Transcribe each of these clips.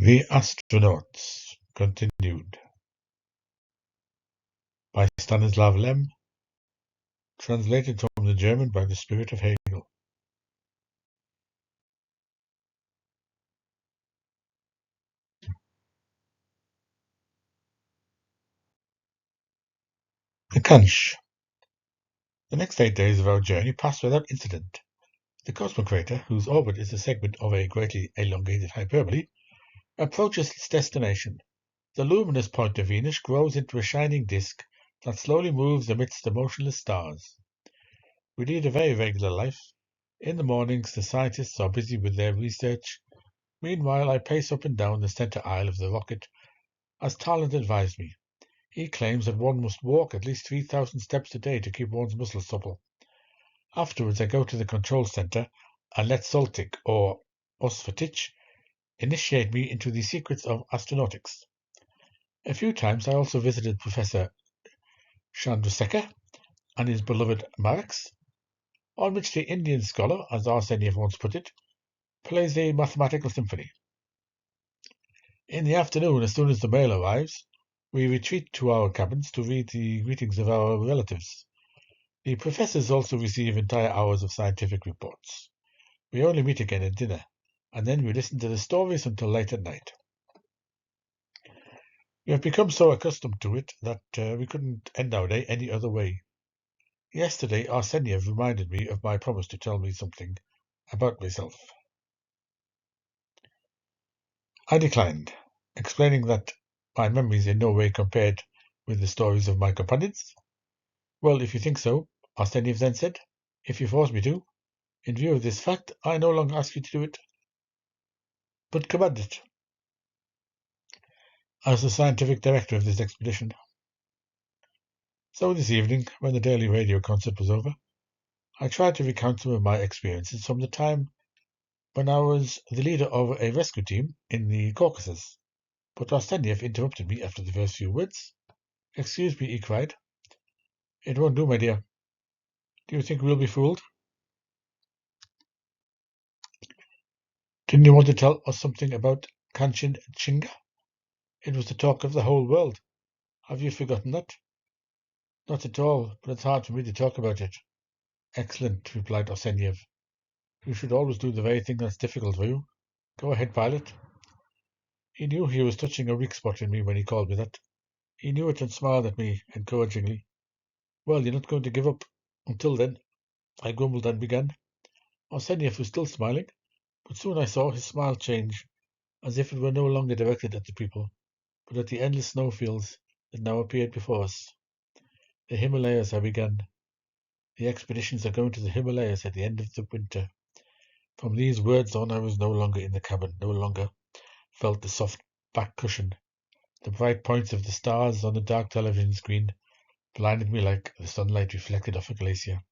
The Astronauts continued by Stanislaw, translated from the German by the Spirit of Hegel. The Kantsch. The next 8 days of our journey passed without incident. The cosmocrater, whose orbit is a segment of a greatly elongated hyperbole, approaches its destination. The luminous point of Venus grows into a shining disk that slowly moves amidst the motionless stars. We lead a very regular life. In the mornings, the scientists are busy with their research. Meanwhile, I pace up and down the center aisle of the rocket, as Tarlant advised me. He claims that one must walk at least 3,000 steps a day to keep one's muscles supple. Afterwards, I go to the control center and let Soltic, or Osfatich, initiate me into the secrets of astronautics. A few times I also visited Professor Chandrasekhar and his beloved Marx, on which the Indian scholar, as Arseniev once put it, plays a mathematical symphony. In the afternoon, as soon as the mail arrives, we retreat to our cabins to read the greetings of our relatives. The professors also receive entire hours of scientific reports. We only meet again at dinner, and then we listen to the stories until late at night. We have become so accustomed to it that we couldn't end our day any other way. Yesterday, Arseniev reminded me of my promise to tell me something about myself. I declined, explaining that my memories in no way compared with the stories of my companions. Well, if you think so, Arseniev then said, if you force me to, in view of this fact, I no longer ask you to do it, but command it. As the scientific director of this expedition. So this evening, when the daily radio concert was over, I tried to recount some of my experiences from the time when I was the leader of a rescue team in the Caucasus. But Arseniev interrupted me after the first few words. Excuse me, he cried. It won't do, my dear. Do you think we'll be fooled? Didn't you want to tell us something about Kantsch Chinga? It was the talk of the whole world. Have you forgotten that? Not at all, but it's hard for me to talk about it. Excellent, replied Arseniev. You should always do the very thing that's difficult for you. Go ahead, pilot. He knew he was touching a weak spot in me when he called me that. He knew it and smiled at me encouragingly. Well, you're not going to give up. Until then, I grumbled and began. Arseniev was still smiling, but soon I saw his smile change, as if it were no longer directed at the people, but at the endless snowfields that now appeared before us. The Himalayas, I began. The expeditions are going to the Himalayas at the end of the winter. From these words on, I was no longer in the cabin, no longer felt the soft back cushion. The bright points of the stars on the dark television screen blinded me like the sunlight reflected off a glacier.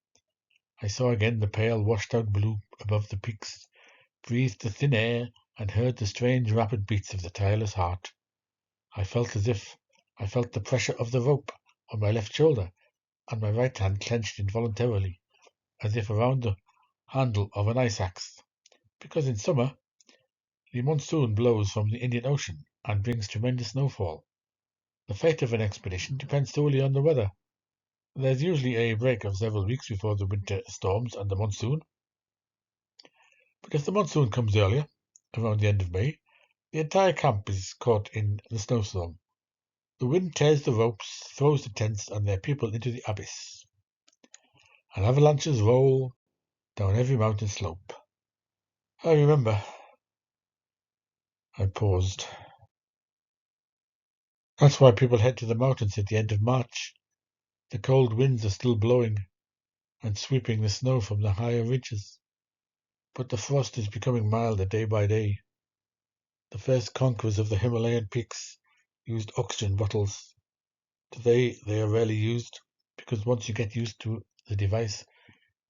I saw again the pale, washed-out blue above the peaks, breathed the thin air, and heard the strange, rapid beats of the tireless heart. I felt as if I felt the pressure of the rope on my left shoulder, and my right hand clenched involuntarily, as if around the handle of an ice axe. Because in summer, the monsoon blows from the Indian Ocean and brings tremendous snowfall. The fate of an expedition depends solely on the weather. There's usually a break of several weeks before the winter storms and the monsoon. But if the monsoon comes earlier, around the end of May, the entire camp is caught in the snowstorm. The wind tears the ropes, throws the tents and their people into the abyss, and avalanches roll down every mountain slope. I remember. I paused. That's why people head to the mountains at the end of March. The cold winds are still blowing and sweeping the snow from the higher ridges. But the frost is becoming milder day by day. The first conquerors of the Himalayan peaks used oxygen bottles. Today they are rarely used, because once you get used to the device,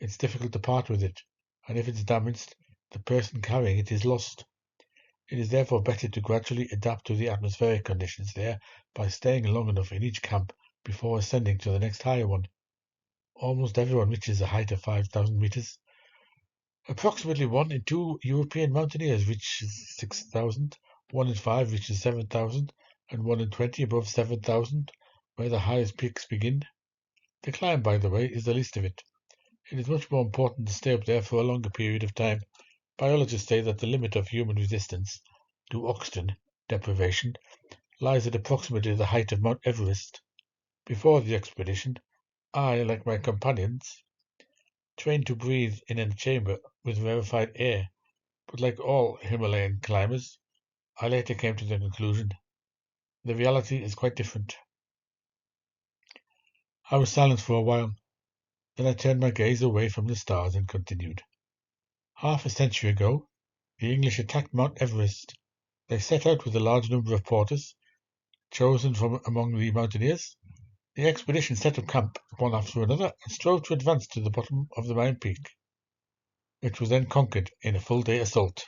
it's difficult to part with it, and if it's damaged, the person carrying it is lost. It is therefore better to gradually adapt to the atmospheric conditions there by staying long enough in each camp before ascending to the next higher one. Almost everyone reaches a height of 5,000 meters. Approximately 1 in 2 European mountaineers reach 6,000 1 in 5 reaches 7,000, and 1 in 20 above 7,000, where the highest peaks begin. The climb, by the way, is the least of it. It is much more important to stay up there for a longer period of time. Biologists say that the limit of human resistance to oxygen deprivation lies at approximately the height of Mount Everest. Before the expedition, I, like my companions, trained to breathe in a chamber with rarefied air, but like all Himalayan climbers, I later came to the conclusion the reality is quite different. I was silent for a while. Then I turned my gaze away from the stars and continued. Half a century ago, the English attacked Mount Everest. They set out with a large number of porters, chosen from among the mountaineers. The expedition set up camp one after another and strove to advance to the bottom of the mountain peak, which was then conquered in a full-day assault.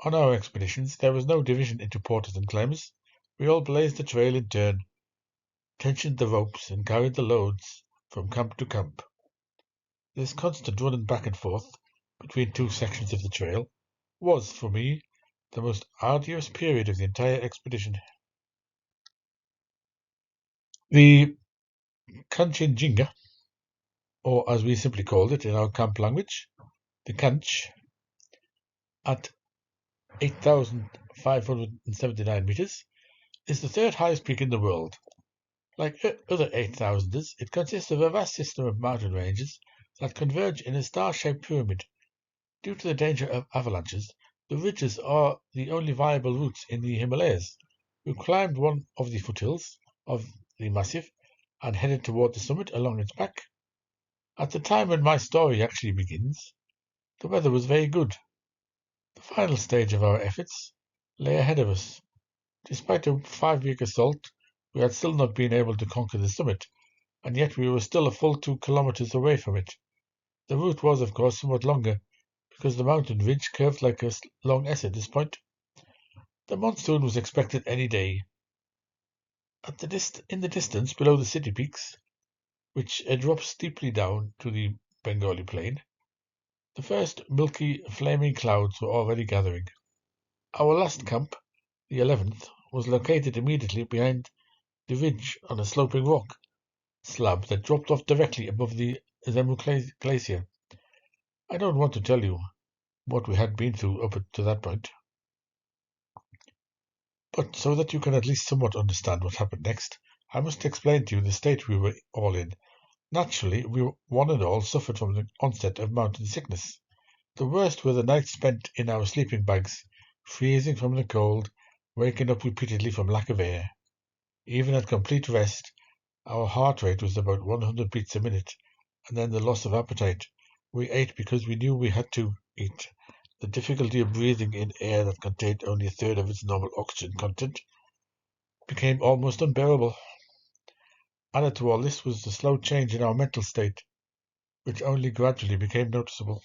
On our expeditions, there was no division into porters and climbers. We all blazed the trail in turn, tensioned the ropes, and carried the loads from camp to camp. This constant running back and forth between two sections of the trail was, for me, the most arduous period of the entire expedition. The Kanchenjunga, or as we simply called it in our camp language, the Kantsch, at 8,579 meters, is the third highest peak in the world. Like other 8,000ers, it consists of a vast system of mountain ranges that converge in a star-shaped pyramid. Due to the danger of avalanches, the ridges are the only viable routes in the Himalayas. We climbed one of the foothills of the massif and headed toward the summit along its back. At the time when my story actually begins, the weather was very good. The final stage of our efforts lay ahead of us. Despite a 5-week assault, we had still not been able to conquer the summit, and yet we were still a full 2 kilometers away from it. The route was, of course, somewhat longer, because the mountain ridge curved like a long S at this point. The monsoon was expected any day. In the distance, below the city peaks, which drop steeply down to the Bengali plain, the first milky, flaming clouds were already gathering. Our last camp, the 11th, was located immediately behind the ridge on a sloping rock slab that dropped off directly above the Zemu glacier. I don't want to tell you what we had been through up to that point, but so that you can at least somewhat understand what happened next, I must explain to you the state we were all in. Naturally, we one and all suffered from the onset of mountain sickness. The worst were the nights spent in our sleeping bags, freezing from the cold, waking up repeatedly from lack of air. Even at complete rest, our heart rate was about 100 beats a minute, and then the loss of appetite. We ate because we knew we had to eat. The difficulty of breathing in air that contained only a third of its normal oxygen content became almost unbearable. Added to all this was the slow change in our mental state, which only gradually became noticeable.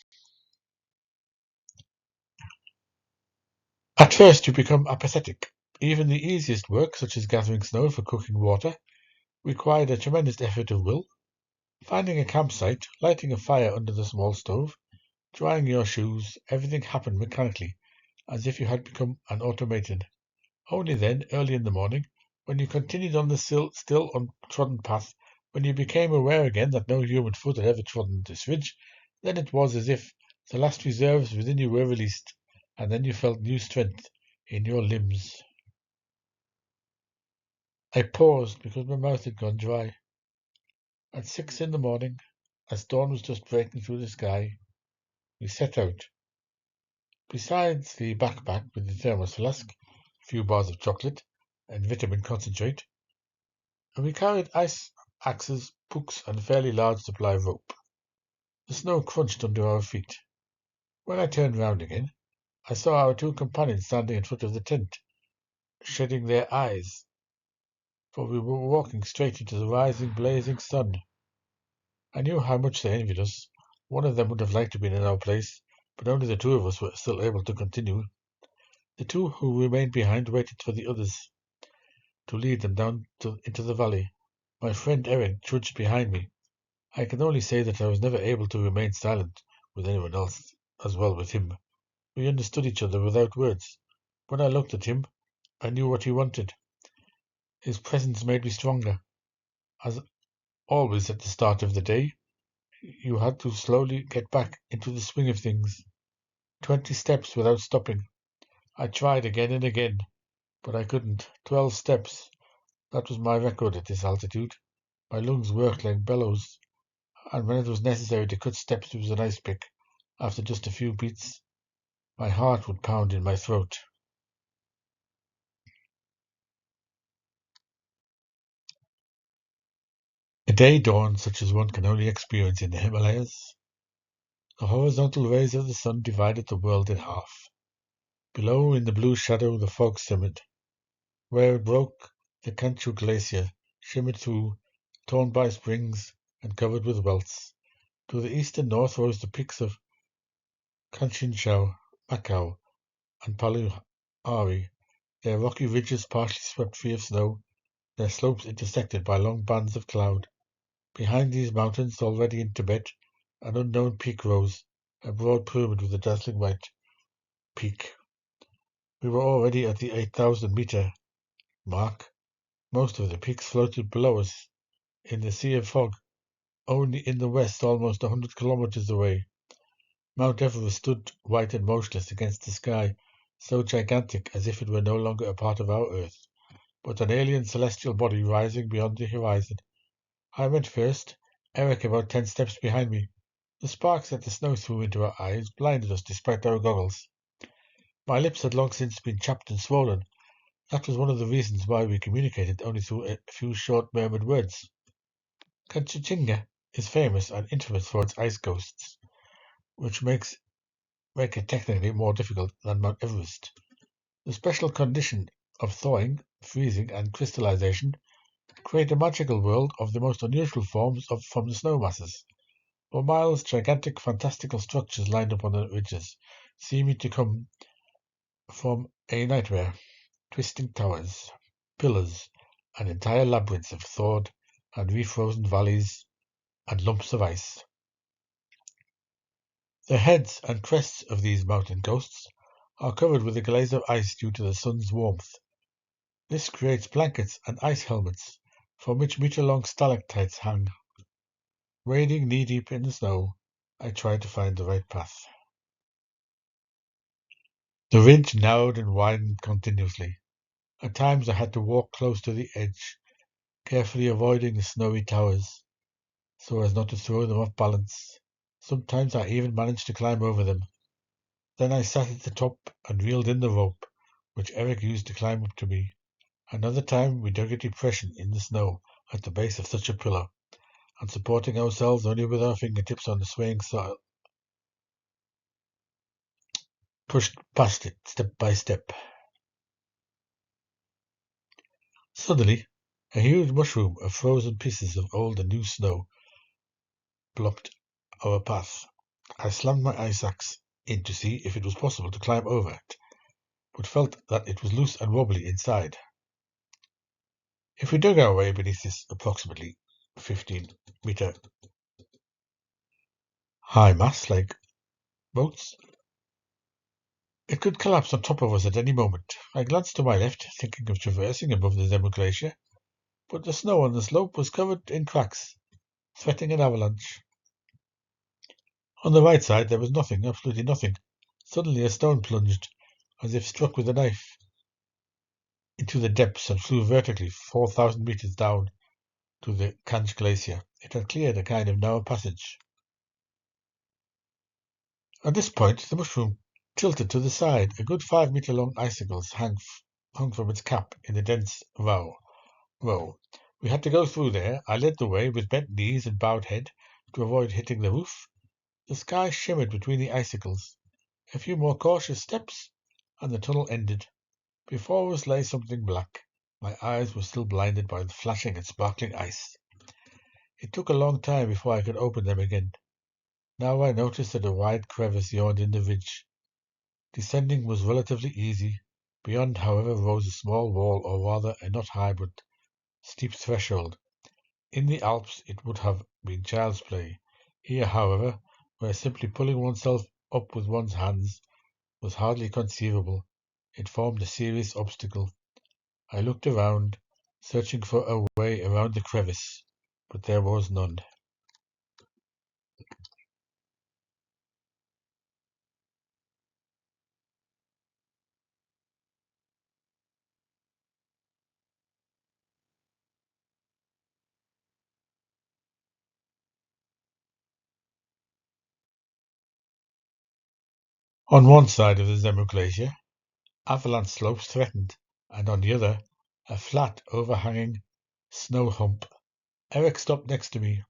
At first, you become apathetic. Even the easiest work, such as gathering snow for cooking water, required a tremendous effort of will. Finding a campsite, lighting a fire under the small stove, drying your shoes, everything happened mechanically, as if you had become an automaton. Only then, early in the morning, when you continued on the still untrodden path, when you became aware again that no human foot had ever trodden this ridge, then it was as if the last reserves within you were released, and then you felt new strength in your limbs. I paused because my mouth had gone dry. At 6 in the morning, as dawn was just breaking through the sky, we set out. Besides the backpack with the thermos flask, a few bars of chocolate, and vitamin concentrate, we carried ice axes, books, and a fairly large supply of rope. The snow crunched under our feet. When I turned round again, I saw our 2 companions standing in front of the tent, shading their eyes, for we were walking straight into the rising, blazing sun. I knew how much they envied us. One of them would have liked to be in our place, but only the 2 of us were still able to continue. The 2 who remained behind waited for the others to lead them down into the valley. My friend Eric trudged behind me. I can only say that I was never able to remain silent with anyone else, as well with him. We understood each other without words. When I looked at him, I knew what he wanted. His presence made me stronger. As always at the start of the day, you had to slowly get back into the swing of things. 20 steps without stopping. I tried again and again, but I couldn't. 12 steps. That was my record at this altitude. My lungs worked like bellows, and when it was necessary to cut steps with an ice pick, after just a few beats, my heart would pound in my throat. A day dawned such as one can only experience in the Himalayas. The horizontal rays of the sun divided the world in half. Below, in the blue shadow, the fog simmered. Where it broke, the Kantsch glacier shimmered through, torn by springs and covered with welts. To the east and north rose the peaks of Kanchinchao, Macau, and Paluhari, their rocky ridges partially swept free of snow, their slopes intersected by long bands of cloud. Behind these mountains, already in Tibet, an unknown peak rose, a broad pyramid with a dazzling white peak. We were already at the 8,000-meter mark. Most of the peaks floated below us in the sea of fog. Only in the west, almost 100 kilometers away, Mount Everest stood white and motionless against the sky, so gigantic as if it were no longer a part of our Earth, but an alien celestial body rising beyond the horizon. I went first, Eric about 10 steps behind me. The sparks that the snow threw into our eyes blinded us despite our goggles. My lips had long since been chapped and swollen. That was one of the reasons why we communicated only through a few short murmured words. Kanchenjunga is famous and infamous for its ice ghosts, which make it technically more difficult than Mount Everest. The special condition of thawing, freezing, and crystallization create a magical world of the most unusual forms from the snow masses. For miles, gigantic, fantastical structures lined up on the ridges, seeming to come from a nightmare. Twisting towers, pillars, and entire labyrinths of thawed and refrozen valleys and lumps of ice. The heads and crests of these mountain ghosts are covered with a glaze of ice due to the sun's warmth. This creates blankets and ice helmets from which meter-long stalactites hang. Wading knee-deep in the snow, I tried to find the right path. The ridge narrowed and widened continuously. At times I had to walk close to the edge, carefully avoiding the snowy towers, so as not to throw them off balance. Sometimes I even managed to climb over them. Then I sat at the top and reeled in the rope, which Eric used to climb up to me. Another time we dug a depression in the snow at the base of such a pillar, and supporting ourselves only with our fingertips on the swaying soil, pushed past it step by step. Suddenly, a huge mushroom of frozen pieces of old and new snow blocked our path. I slammed my ice axe in to see if it was possible to climb over it, but felt that it was loose and wobbly inside. If we dug our way beneath this approximately 15-meter high mass like boats, it could collapse on top of us at any moment. I glanced to my left, thinking of traversing above the Zemu Glacier, but the snow on the slope was covered in cracks, threatening an avalanche. On the right side there was nothing, absolutely nothing. Suddenly a stone plunged, as if struck with a knife, into the depths and flew vertically 4,000 meters down to the Kantsch glacier. It had cleared a kind of narrow passage. At this point the mushroom tilted to the side. A good 5-meter-long icicles hung from its cap in the dense row. We had to go through there. I led the way with bent knees and bowed head to avoid hitting the roof. The sky shimmered between the icicles. A few more cautious steps, and the tunnel ended. Before us lay something black. My eyes were still blinded by the flashing and sparkling ice. It took a long time before I could open them again. Now I noticed that a wide crevice yawned in the ridge. Descending was relatively easy. Beyond, however, rose a small wall, or rather a not high but steep threshold. In the Alps it would have been child's play. Here, however, where simply pulling oneself up with one's hands was hardly conceivable, It formed a serious obstacle. I looked around, searching for a way around the crevice, but there was none. On one side of the Zemu Glacier, avalanche slopes threatened, and on the other, a flat, overhanging snow hump. Eric stopped next to me.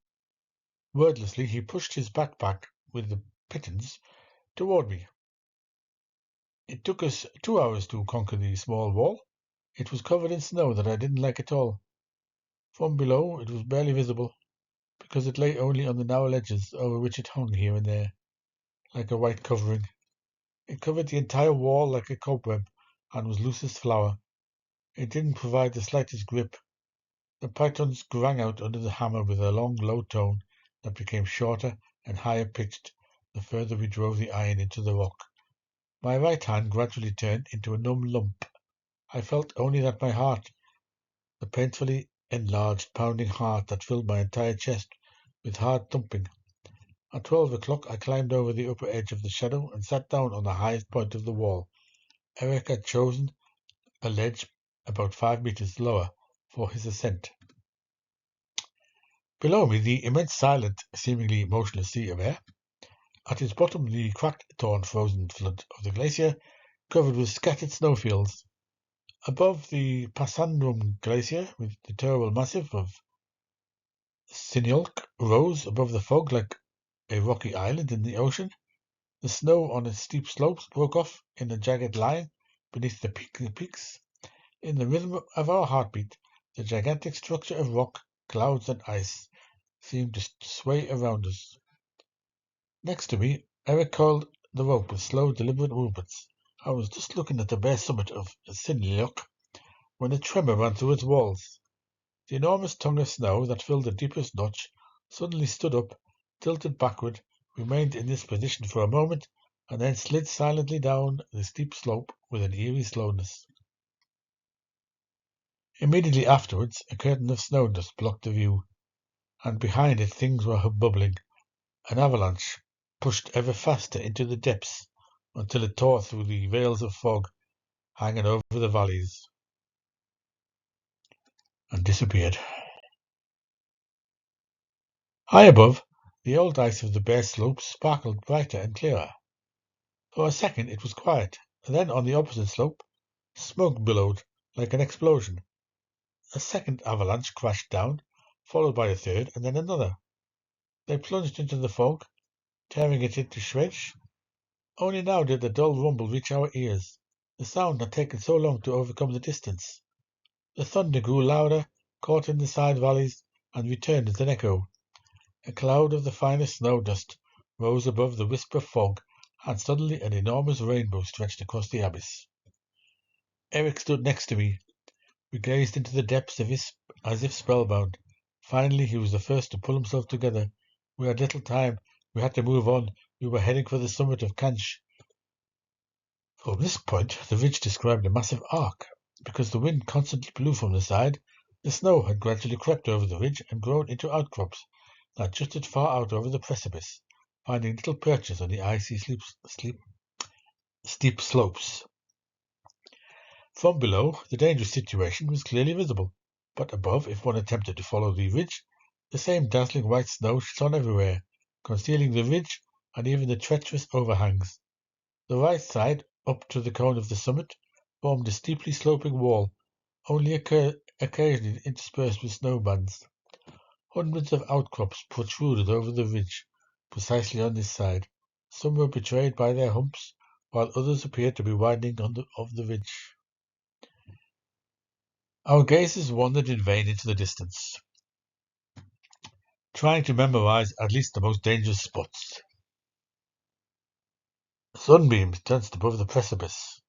Wordlessly, he pushed his backpack with the pittance toward me. It took us 2 hours to conquer the small wall. It was covered in snow that I didn't like at all. From below, it was barely visible, because it lay only on the narrow ledges over which it hung here and there, like a white covering. It covered the entire wall like a cobweb, and was loose as flour. It didn't provide the slightest grip. The pythons rang out under the hammer with a long, low tone that became shorter and higher pitched the further we drove the iron into the rock. My right hand gradually turned into a numb lump. I felt only that my heart, the painfully enlarged, pounding heart that filled my entire chest with hard thumping. At 12 o'clock, I climbed over the upper edge of the shadow and sat down on the highest point of the wall. Eric had chosen a ledge about 5 meters lower for his ascent. Below me, the immense, silent, seemingly motionless sea of air. At its bottom, the cracked, torn, frozen flood of the glacier, covered with scattered snowfields. Above, the Passanrum Glacier, with the terrible massif of Sinulk, rose above the fog like a rocky island in the ocean. The snow on its steep slopes broke off in a jagged line beneath the peaks. In the rhythm of our heartbeat, the gigantic structure of rock, clouds, and ice seemed to sway around us. Next to me, Eric coiled the rope with slow, deliberate movements. I was just looking at the bare summit of Sinulk when a tremor ran through its walls. The enormous tongue of snow that filled the deepest notch suddenly stood up, tilted backward, remained in this position for a moment, and then slid silently down the steep slope with an eerie slowness. Immediately afterwards, a curtain of snow dust blocked the view, and behind it things were bubbling. An avalanche pushed ever faster into the depths until it tore through the veils of fog hanging over the valleys and disappeared. High above, the old ice of the bare slopes sparkled brighter and clearer. For a second it was quiet, and then on the opposite slope, smoke billowed like an explosion. A second avalanche crashed down, followed by a third, and then another. They plunged into the fog, tearing it into shreds. Only now did the dull rumble reach our ears. The sound had taken so long to overcome the distance. The thunder grew louder, caught in the side valleys, and returned as an echo. A cloud of the finest snow dust rose above the wisp of fog, and suddenly an enormous rainbow stretched across the abyss. Eric stood next to me. We gazed into the depths of his as if spellbound. Finally, he was the first to pull himself together. We had little time. We had to move on. We were heading for the summit of Kantsch. From this point, the ridge described a massive arc. Because the wind constantly blew from the side, the snow had gradually crept over the ridge and grown into outcrops that jutted far out over the precipice, finding little perches on the icy steep slopes. From below, the dangerous situation was clearly visible, but above, if one attempted to follow the ridge, the same dazzling white snow shone everywhere, concealing the ridge and even the treacherous overhangs. The right side, up to the cone of the summit, formed a steeply sloping wall, only occasionally interspersed with snow bands. Hundreds of outcrops protruded over the ridge, precisely on this side. Some were betrayed by their humps, while others appeared to be widening of the ridge. Our gazes wandered in vain into the distance, trying to memorize at least the most dangerous spots. Sunbeams danced above the precipice.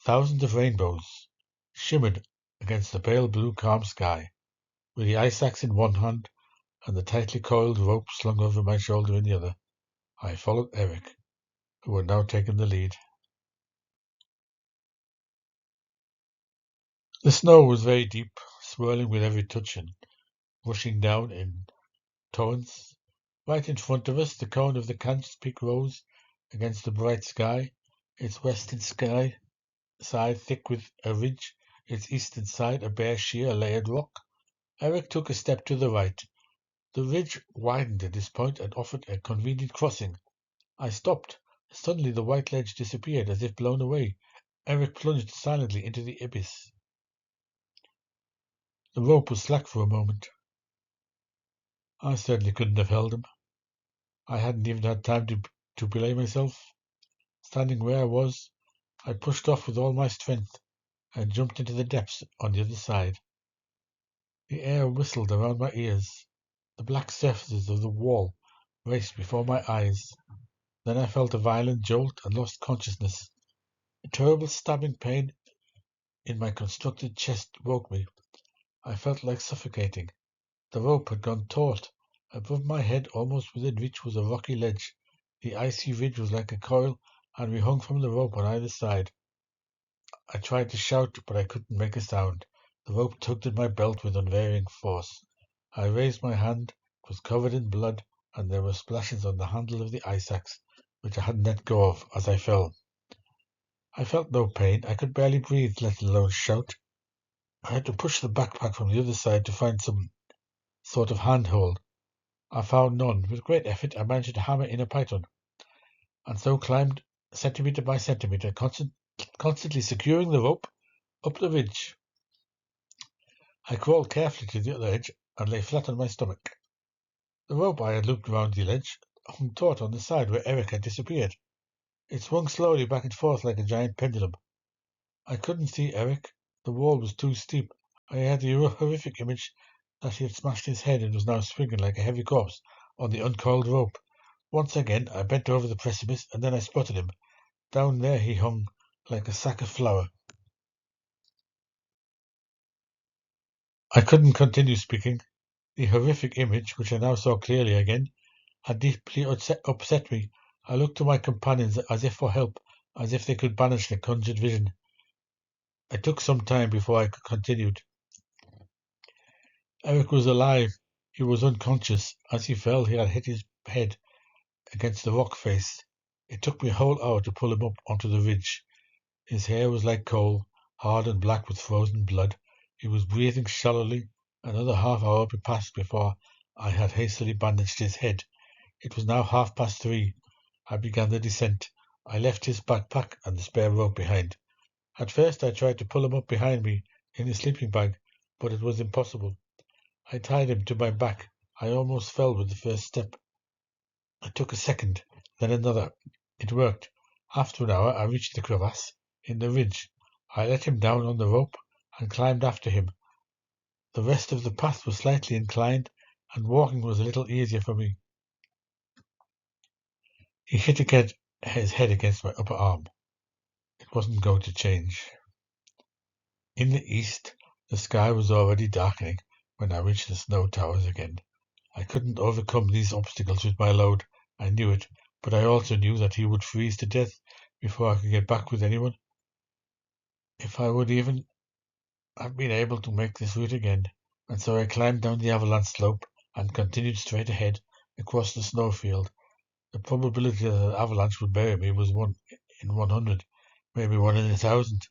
Thousands of rainbows shimmered against the pale blue calm sky. With the ice axe in one hand and the tightly coiled rope slung over my shoulder in the other, I followed Eric, who had now taken the lead. The snow was very deep, swirling with every touch and rushing down in torrents. Right in front of us, the cone of the Kantsch peak rose against the bright sky, its western side thick with a ridge, its eastern side a bare, sheer, layered rock. Eric took a step to the right. The ridge widened at this point and offered a convenient crossing. I stopped. Suddenly the white ledge disappeared as if blown away. Eric plunged silently into the abyss. The rope was slack for a moment. I certainly couldn't have held him. I hadn't even had time to belay myself. Standing where I was, I pushed off with all my strength and jumped into the depths on the other side. The air whistled around my ears. The black surfaces of the wall raced before my eyes. Then I felt a violent jolt and lost consciousness. A terrible stabbing pain in my constricted chest woke me. I felt like suffocating. The rope had gone taut. Above my head, almost within reach, was a rocky ledge. The icy ridge was like a coil, and we hung from the rope on either side. I tried to shout, but I couldn't make a sound. The rope tugged at my belt with unvarying force. I raised my hand. It was covered in blood, and there were splashes on the handle of the ice axe, which I hadn't let go of as I fell. I felt no pain. I could barely breathe, let alone shout. I had to push the backpack from the other side to find some sort of handhold. I found none. With great effort, I managed to hammer in a python, and so climbed centimetre by centimetre, constantly securing the rope up the ridge. I crawled carefully to the other edge and lay flat on my stomach. The rope I had looped round the ledge hung taut on the side where Eric had disappeared. It swung slowly back and forth like a giant pendulum. I couldn't see Eric. The wall was too steep. I had the horrific image that he had smashed his head and was now swinging like a heavy corpse on the uncoiled rope. Once again I bent over the precipice, and then I spotted him. Down there he hung like a sack of flour. I couldn't continue speaking. The horrific image, which I now saw clearly again, had deeply upset me. I looked to my companions as if for help, as if they could banish the conjured vision. It took some time before I continued. Eric was alive. He was unconscious. As he fell, he had hit his head against the rock face. It took me a whole hour to pull him up onto the ridge. His hair was like coal, hard and black with frozen blood. He was breathing shallowly. Another half hour passed before I had hastily bandaged his head. It was now 3:30. I began the descent. I left his backpack and the spare rope behind. At first I tried to pull him up behind me in his sleeping bag, but it was impossible. I tied him to my back. I almost fell with the first step. It took a second, then another. It worked. After an hour I reached the crevasse in the ridge. I let him down on the rope and climbed after him. The rest of the path was slightly inclined, and walking was a little easier for me. He hit his head against my upper arm. It wasn't going to change. In the east, the sky was already darkening when I reached the snow towers again. I couldn't overcome these obstacles with my load. I knew it, but I also knew that he would freeze to death before I could get back with anyone. If I would even have been able to make this route again. And so I climbed down the avalanche slope and continued straight ahead across the snowfield. The probability that an avalanche would bury me was 1 in 100, maybe 1 in 1,000.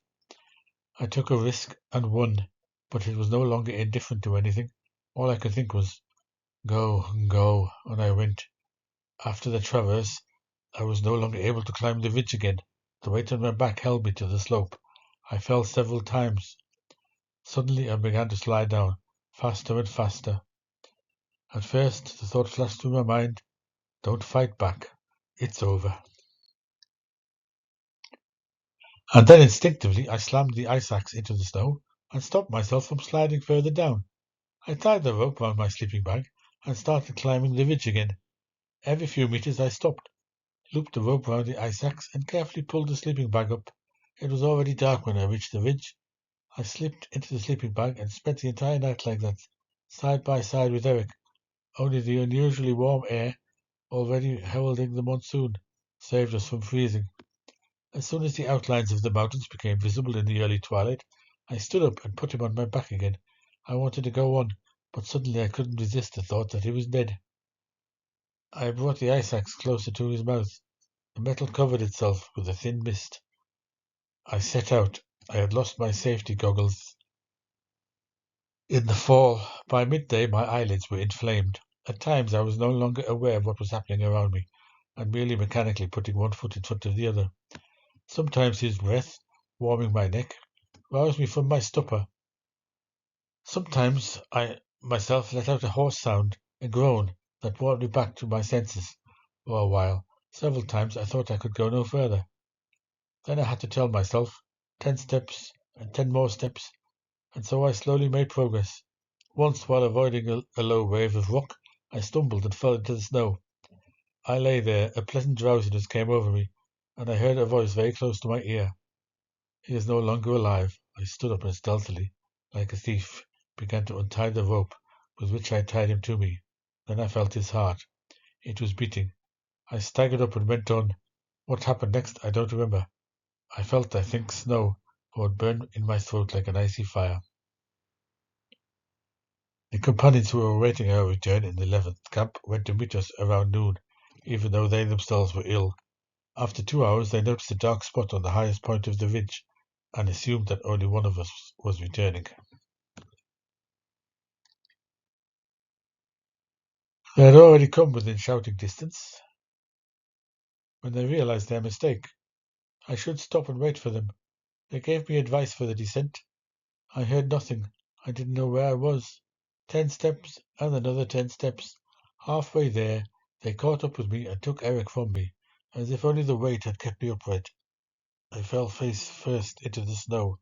I took a risk and won, but it was no longer indifferent to anything. All I could think was, go, go, and I went. After the traverse, I was no longer able to climb the ridge again. The weight on my back held me to the slope. I fell several times. Suddenly I began to slide down, faster and faster. At first the thought flashed through my mind, don't fight back. It's over. And then instinctively I slammed the ice axe into the snow and stopped myself from sliding further down. I tied the rope round my sleeping bag and started climbing the ridge again. Every few meters I stopped, looped the rope round the ice axe, and carefully pulled the sleeping bag up. It was already dark when I reached the ridge. I slipped into the sleeping bag and spent the entire night like that, side by side with Eric. Only the unusually warm air, already heralding the monsoon, saved us from freezing. As soon as the outlines of the mountains became visible in the early twilight, I stood up and put him on my back again. I wanted to go on, but suddenly I couldn't resist the thought that he was dead. I brought the ice axe closer to his mouth. The metal covered itself with a thin mist. I set out. I had lost my safety goggles in the fall. By midday, my eyelids were inflamed. At times, I was no longer aware of what was happening around me, and merely mechanically putting one foot in front of the other. Sometimes his breath, warming my neck, roused me from my stupor. Sometimes I myself let out a hoarse sound, a groan, that brought me back to my senses for a while. Several times I thought I could go no further. Then I had to tell myself 10 steps and 10 more steps, and so I slowly made progress. Once, while avoiding a low wave of rock, I stumbled and fell into the snow. I lay there, a pleasant drowsiness came over me, and I heard a voice very close to my ear. He is no longer alive. I stood up and stealthily, like a thief, began to untie the rope with which I tied him to me. Then I felt his heart. It was beating. I staggered up and went on. What happened next, I don't remember. I felt, I think, snow, for it burned in my throat like an icy fire. The companions who were awaiting our return in the 11th camp went to meet us around noon, even though they themselves were ill. After 2 hours, they noticed a dark spot on the highest point of the ridge, and assumed that only one of us was returning. They had already come within shouting distance when they realized their mistake. I should stop and wait for them. They gave me advice for the descent. I heard nothing. I didn't know where I was. 10 steps and another 10 steps. Halfway there, they caught up with me and took Eric from me, as if only the weight had kept me upright. I fell face first into the snow.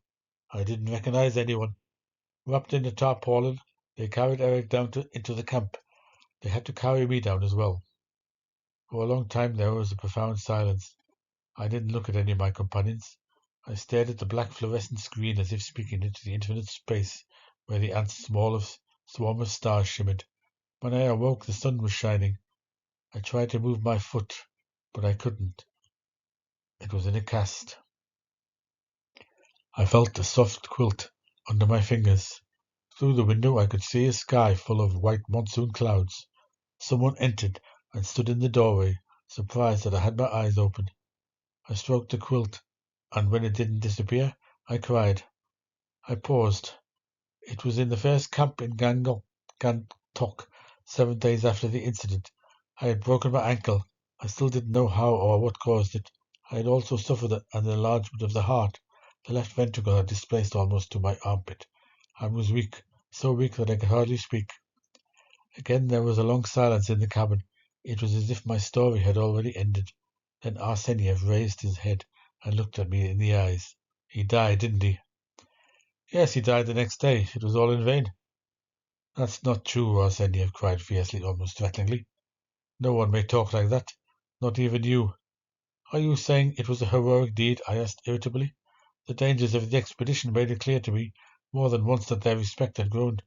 I didn't recognize anyone. Wrapped in a tarpaulin, they carried Eric down into the camp. They had to carry me down as well. For a long time there was a profound silence. I didn't look at any of my companions. I stared at the black fluorescent screen as if speaking into the infinite space where the ants' swarm of stars shimmered. When I awoke, the sun was shining. I tried to move my foot, but I couldn't. It was in a cast. I felt a soft quilt under my fingers. Through the window I could see a sky full of white monsoon clouds. Someone entered and stood in the doorway, surprised that I had my eyes open. I stroked the quilt, and when it didn't disappear, I cried. I paused. It was in the first camp in Gantok, 7 days after the incident. I had broken my ankle. I still didn't know how or what caused it. I had also suffered an enlargement of the heart. The left ventricle had displaced almost to my armpit. I was weak, so weak that I could hardly speak. Again there was a long silence in the cabin. It was as if my story had already ended. Then Arseniev raised his head and looked at me in the eyes. He died, didn't he? Yes, he died the next day. It was all in vain. That's not true, Arseniev cried fiercely, almost threateningly. No one may talk like that. Not even you. Are you saying it was a heroic deed? I asked irritably. The dangers of the expedition made it clear to me more than once that their respect had grown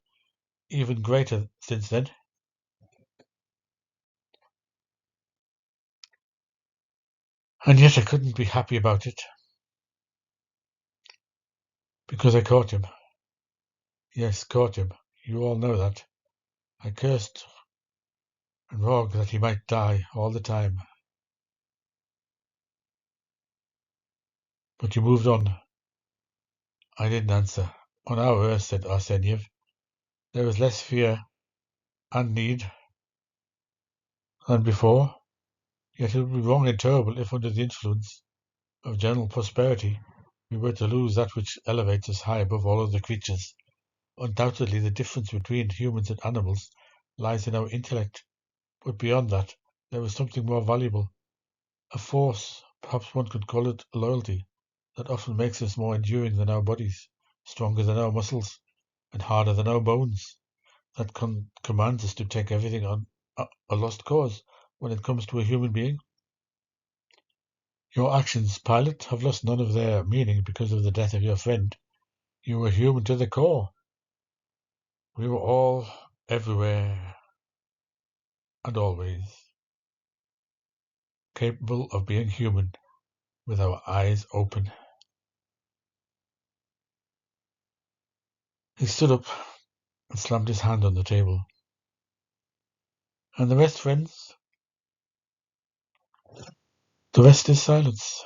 even greater since then. And yet I couldn't be happy about it, because I caught him. Yes, caught him. You all know that. I cursed and roared that he might die all the time. But you moved on. I didn't answer. On our Earth, said Arseniev, there is less fear and need than before. Yet it would be wrong and terrible if, under the influence of general prosperity, we were to lose that which elevates us high above all other creatures. Undoubtedly, the difference between humans and animals lies in our intellect, but beyond that, there is something more valuable. A force, perhaps one could call it loyalty, that often makes us more enduring than our bodies, stronger than our muscles, and harder than our bones, that commands us to take everything on a lost cause when it comes to a human being. Your actions, pilot, have lost none of their meaning because of the death of your friend. You were human to the core. We were all, everywhere, and always capable of being human with our eyes open. He stood up and slammed his hand on the table. And the rest, friends? The rest is silence.